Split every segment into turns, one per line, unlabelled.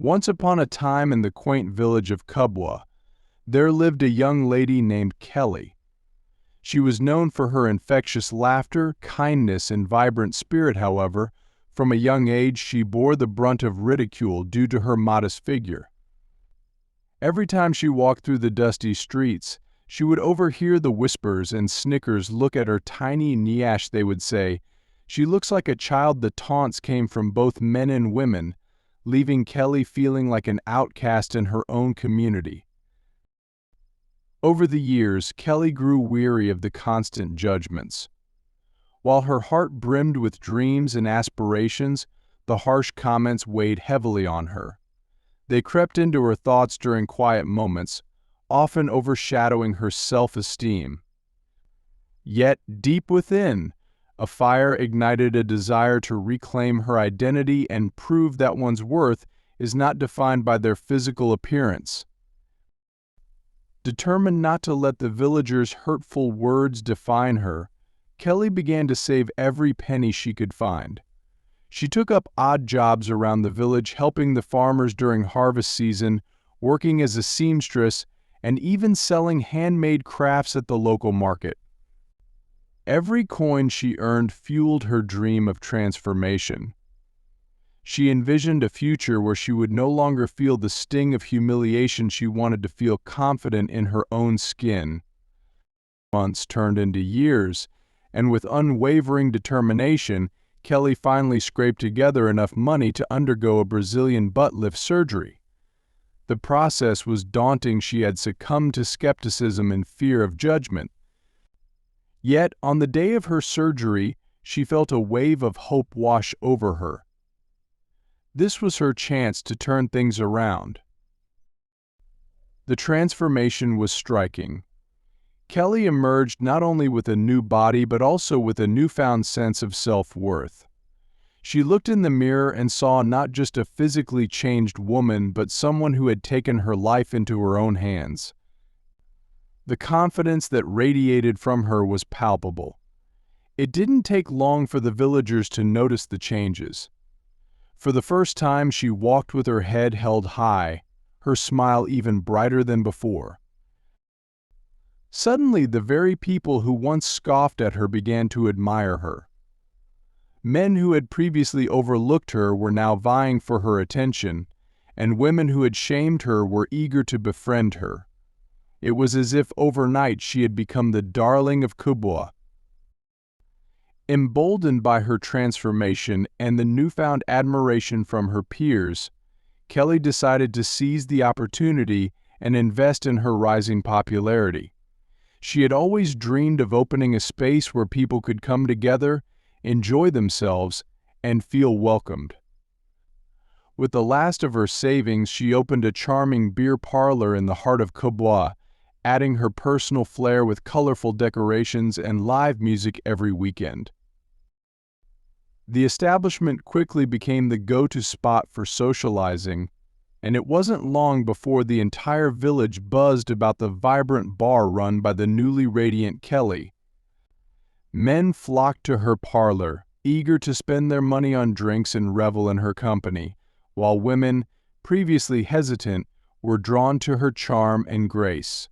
Once upon a time in the quaint village of Kubwa, there lived a young lady named Kelly. She was known for her infectious laughter, kindness, and vibrant spirit. However, from a young age she bore the brunt of ridicule due to her modest figure. Every time she walked through the dusty streets, she would overhear the whispers and snickers. "Look at her tiny niash," they would say. "She looks like a child." The taunts came from both men and women, leaving Kelly feeling like an outcast in her own community. Over the years, Kelly grew weary of the constant judgments. While her heart brimmed with dreams and aspirations, the harsh comments weighed heavily on her. They crept into her thoughts during quiet moments, often overshadowing her self-esteem. Yet, deep within, a fire ignited a desire to reclaim her identity and prove that one's worth is not defined by their physical appearance. Determined not to let the villagers' hurtful words define her, Kelly began to save every penny she could find. She took up odd jobs around the village, helping the farmers during harvest season, working as a seamstress, and even selling handmade crafts at the local market. Every coin she earned fueled her dream of transformation. She envisioned a future where she would no longer feel the sting of humiliation. She wanted to feel confident in her own skin. Months turned into years, and with unwavering determination, Kelly finally scraped together enough money to undergo a Brazilian butt lift surgery. The process was daunting. She had succumbed to skepticism and fear of judgment. Yet, on the day of her surgery, she felt a wave of hope wash over her. This was her chance to turn things around. The transformation was striking. Kelly emerged not only with a new body but also with a newfound sense of self-worth. She looked in the mirror and saw not just a physically changed woman but someone who had taken her life into her own hands. The confidence that radiated from her was palpable. It didn't take long for the villagers to notice the changes. For the first time, she walked with her head held high, her smile even brighter than before. Suddenly, the very people who once scoffed at her began to admire her. Men who had previously overlooked her were now vying for her attention, and women who had shamed her were eager to befriend her. It was as if overnight she had become the darling of Kubwa. Emboldened by her transformation and the newfound admiration from her peers, Kelly decided to seize the opportunity and invest in her rising popularity. She had always dreamed of opening a space where people could come together, enjoy themselves, and feel welcomed. With the last of her savings, she opened a charming beer parlor in the heart of Kubwa, adding her personal flair with colorful decorations and live music every weekend. The establishment quickly became the go-to spot for socializing, and it wasn't long before the entire village buzzed about the vibrant bar run by the newly radiant Kelly. Men flocked to her parlor, eager to spend their money on drinks and revel in her company, while women, previously hesitant, were drawn to her charm and grace.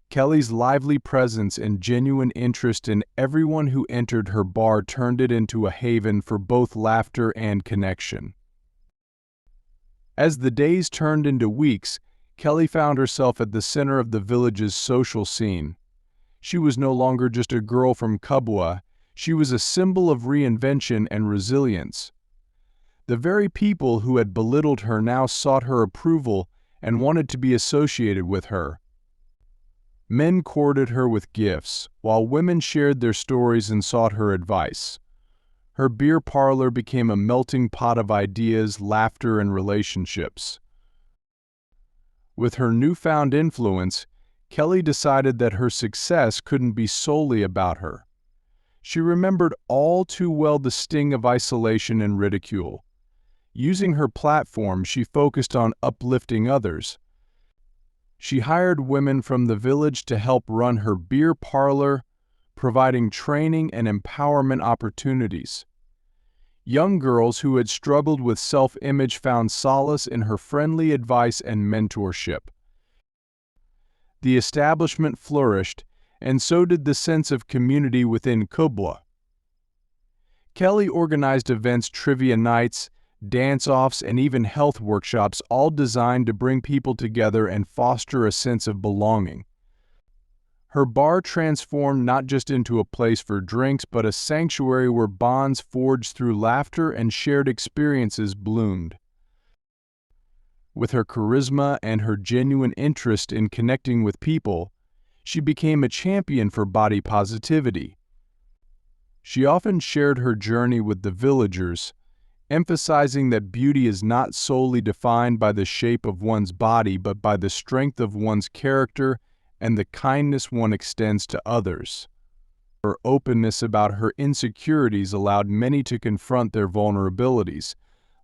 Kelly's lively presence and genuine interest in everyone who entered her bar turned it into a haven for both laughter and connection. As the days turned into weeks, Kelly found herself at the center of the village's social scene. She was no longer just a girl from Kubwa, she was a symbol of reinvention and resilience. The very people who had belittled her now sought her approval and wanted to be associated with her. Men courted her with gifts, while women shared their stories and sought her advice. Her beer parlor became a melting pot of ideas, laughter, and relationships. With her newfound influence, Kelly decided that her success couldn't be solely about her. She remembered all too well the sting of isolation and ridicule. Using her platform, she focused on uplifting others. She hired women from the village to help run her beer parlor, providing training and empowerment opportunities. Young girls who had struggled with self-image found solace in her friendly advice and mentorship. The establishment flourished, and so did the sense of community within Kubwa. Kelly organized events, trivia nights, dance-offs, and even health workshops, all designed to bring people together and foster a sense of belonging. Her bar transformed not just into a place for drinks, but a sanctuary where bonds forged through laughter and shared experiences bloomed. With her charisma and her genuine interest in connecting with people, she became a champion for body positivity. She often shared her journey with the villagers, emphasizing that beauty is not solely defined by the shape of one's body, but by the strength of one's character and the kindness one extends to others. Her openness about her insecurities allowed many to confront their vulnerabilities,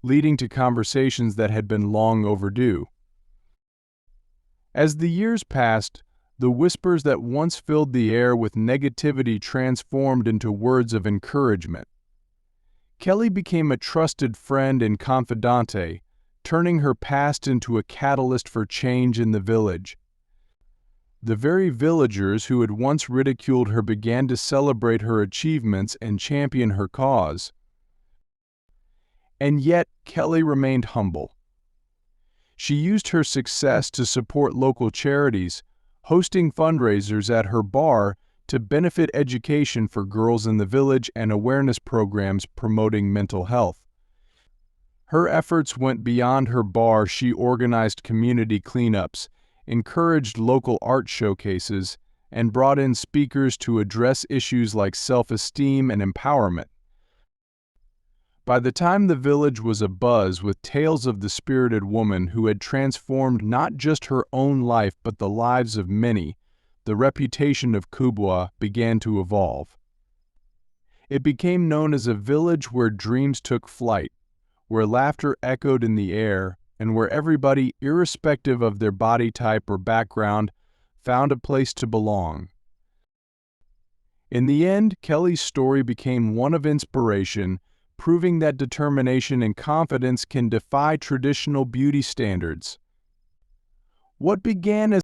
leading to conversations that had been long overdue. As the years passed, the whispers that once filled the air with negativity transformed into words of encouragement. Kelly became a trusted friend and confidante, turning her past into a catalyst for change in the village. The very villagers who had once ridiculed her began to celebrate her achievements and champion her cause. And yet, Kelly remained humble. She used her success to support local charities, hosting fundraisers at her bar to benefit education for girls in the village and awareness programs promoting mental health. Her efforts went beyond her bar. She organized community cleanups, encouraged local art showcases, and brought in speakers to address issues like self-esteem and empowerment. By the time the village was abuzz with tales of the spirited woman who had transformed not just her own life but the lives of many, the reputation of Kubwa began to evolve. It became known as a village where dreams took flight, where laughter echoed in the air, and where everybody, irrespective of their body type or background, found a place to belong. In the end, Kelly's story became one of inspiration, proving that determination and confidence can defy traditional beauty standards. What began as